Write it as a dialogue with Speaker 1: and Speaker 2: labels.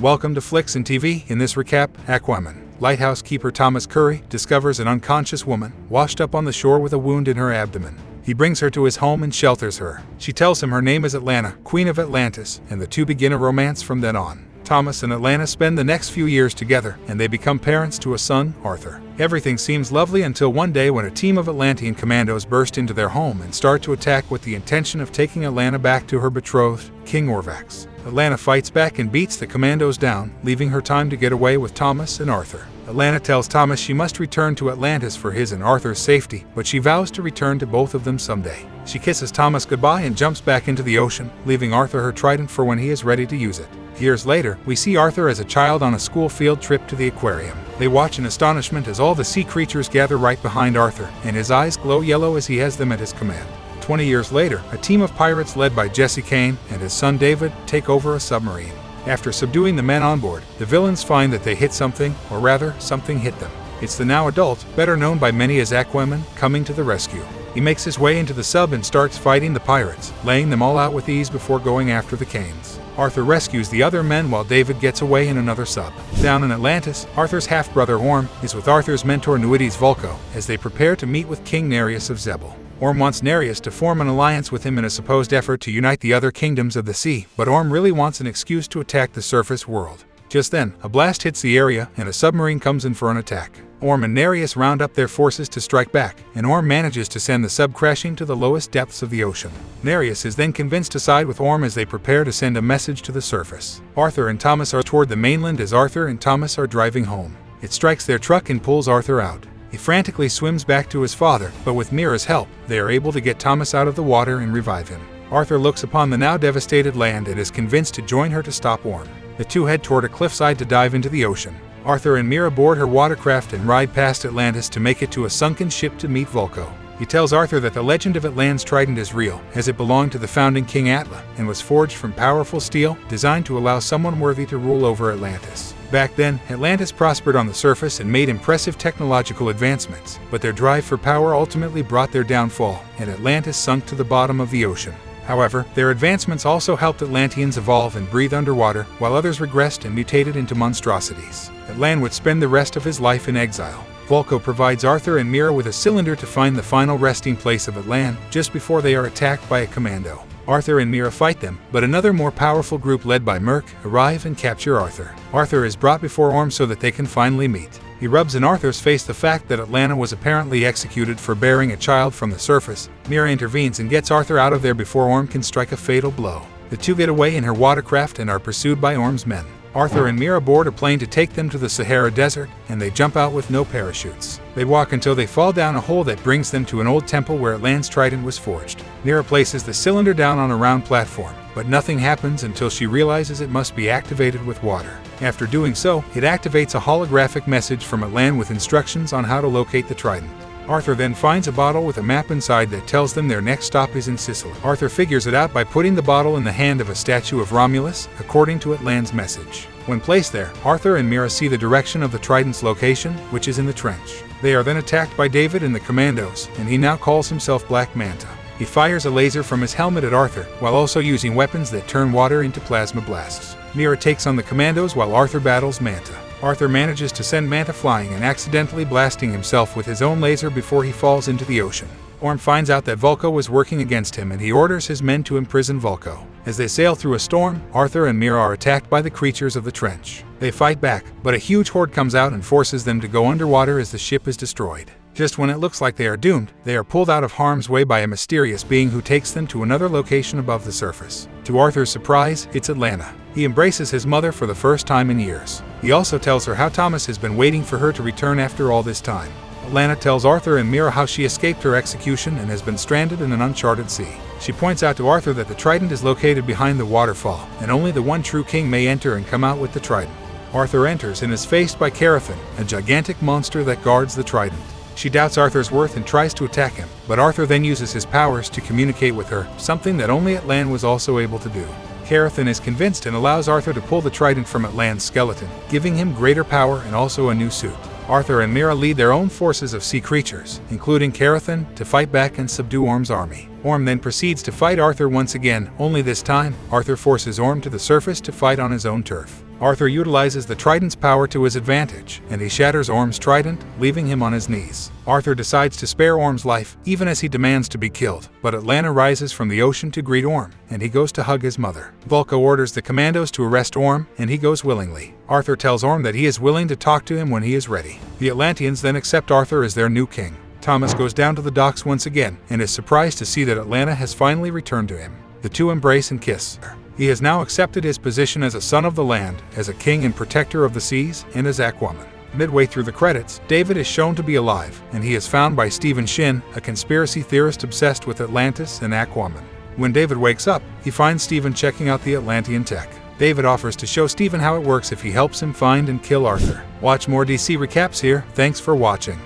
Speaker 1: Welcome to Flicks and TV. In this recap, Aquaman. Lighthouse keeper Thomas Curry discovers an unconscious woman washed up on the shore with a wound in her abdomen. He brings her to his home and shelters her. She tells him her name is Atlanta, Queen of Atlantis, and the two begin a romance from then on. Thomas and Atlanta spend the next few years together, and they become parents to a son, Arthur. Everything seems lovely until one day when a team of Atlantean commandos burst into their home and start to attack with the intention of taking Atlanta back to her betrothed, King Orvax. Atlanta fights back and beats the commandos down, leaving her time to get away with Thomas and Arthur. Atlanta tells Thomas she must return to Atlantis for his and Arthur's safety, but she vows to return to both of them someday. She kisses Thomas goodbye and jumps back into the ocean, leaving Arthur her trident for when he is ready to use it. Years later, we see Arthur as a child on a school field trip to the aquarium. They watch in astonishment as all the sea creatures gather right behind Arthur, and his eyes glow yellow as he has them at his command. 20 years later, a team of pirates led by Jesse Kane and his son David take over a submarine. After subduing the men on board, the villains find that they hit something, or rather, something hit them. It's the now adult, better known by many as Aquaman, coming to the rescue. He makes his way into the sub and starts fighting the pirates, laying them all out with ease before going after the Canes. Arthur rescues the other men while David gets away in another sub. Down in Atlantis, Arthur's half-brother Orm is with Arthur's mentor Nuides Vulko as they prepare to meet with King Nereus of Zebel. Orm wants Nereus to form an alliance with him in a supposed effort to unite the other kingdoms of the sea, but Orm really wants an excuse to attack the surface world. Just then, a blast hits the area and a submarine comes in for an attack. Orm and Nereus round up their forces to strike back, and Orm manages to send the sub crashing to the lowest depths of the ocean. Nereus is then convinced to side with Orm as they prepare to send a message to the surface. Arthur and Thomas are toward the mainland as Arthur and Thomas are driving home. It strikes their truck and pulls Arthur out. He frantically swims back to his father, but with Mira's help, they are able to get Thomas out of the water and revive him. Arthur looks upon the now devastated land and is convinced to join her to stop Orm. The two head toward a cliffside to dive into the ocean. Arthur and Mira board her watercraft and ride past Atlantis to make it to a sunken ship to meet Vulko. He tells Arthur that the legend of Atlantis' trident is real, as it belonged to the founding King Atla, and was forged from powerful steel, designed to allow someone worthy to rule over Atlantis. Back then, Atlantis prospered on the surface and made impressive technological advancements, but their drive for power ultimately brought their downfall, and Atlantis sunk to the bottom of the ocean. However, their advancements also helped Atlanteans evolve and breathe underwater, while others regressed and mutated into monstrosities. Atlan would spend the rest of his life in exile. Vulko provides Arthur and Mira with a cylinder to find the final resting place of Atlan, just before they are attacked by a commando. Arthur and Mira fight them, but another more powerful group led by Merc arrive and capture Arthur. Arthur is brought before Orm so that they can finally meet. He rubs in Arthur's face the fact that Atlanta was apparently executed for bearing a child from the surface. Mira intervenes and gets Arthur out of there before Orm can strike a fatal blow. The two get away in her watercraft and are pursued by Orm's men. Arthur and Mira board a plane to take them to the Sahara Desert, and they jump out with no parachutes. They walk until they fall down a hole that brings them to an old temple where Atlan's trident was forged. Mira places the cylinder down on a round platform, but nothing happens until she realizes it must be activated with water. After doing so, it activates a holographic message from Atlan with instructions on how to locate the trident. Arthur then finds a bottle with a map inside that tells them their next stop is in Sicily. Arthur figures it out by putting the bottle in the hand of a statue of Romulus, according to Atlan's message. When placed there, Arthur and Mira see the direction of the trident's location, which is in the trench. They are then attacked by David and the commandos, and he now calls himself Black Manta. He fires a laser from his helmet at Arthur, while also using weapons that turn water into plasma blasts. Mira takes on the commandos while Arthur battles Manta. Arthur manages to send Manta flying and accidentally blasting himself with his own laser before he falls into the ocean. Orm finds out that Vulko was working against him and he orders his men to imprison Vulko. As they sail through a storm, Arthur and Mira are attacked by the creatures of the trench. They fight back, but a huge horde comes out and forces them to go underwater as the ship is destroyed. Just when it looks like they are doomed, they are pulled out of harm's way by a mysterious being who takes them to another location above the surface. To Arthur's surprise, it's Atlanta. He embraces his mother for the first time in years. He also tells her how Thomas has been waiting for her to return after all this time. Atlanta tells Arthur and Mira how she escaped her execution and has been stranded in an uncharted sea. She points out to Arthur that the trident is located behind the waterfall, and only the one true king may enter and come out with the trident. Arthur enters and is faced by Carathan, a gigantic monster that guards the trident. She doubts Arthur's worth and tries to attack him, but Arthur then uses his powers to communicate with her, something that only Atlan was also able to do. Carathan is convinced and allows Arthur to pull the trident from Atlan's skeleton, giving him greater power and also a new suit. Arthur and Mira lead their own forces of sea creatures, including Carathan, to fight back and subdue Orm's army. Orm then proceeds to fight Arthur once again, only this time, Arthur forces Orm to the surface to fight on his own turf. Arthur utilizes the trident's power to his advantage, and he shatters Orm's trident, leaving him on his knees. Arthur decides to spare Orm's life, even as he demands to be killed. But Atlanta rises from the ocean to greet Orm, and he goes to hug his mother. Vulca orders the commandos to arrest Orm, and he goes willingly. Arthur tells Orm that he is willing to talk to him when he is ready. The Atlanteans then accept Arthur as their new king. Thomas goes down to the docks once again, and is surprised to see that Atlanta has finally returned to him. The two embrace and kiss. He has now accepted his position as a son of the land, as a king and protector of the seas, and as Aquaman. Midway through the credits, David is shown to be alive, and he is found by Stephen Shin, a conspiracy theorist obsessed with Atlantis and Aquaman. When David wakes up, he finds Stephen checking out the Atlantean tech. David offers to show Stephen how it works if he helps him find and kill Arthur. Watch more DC recaps here. Thanks for watching.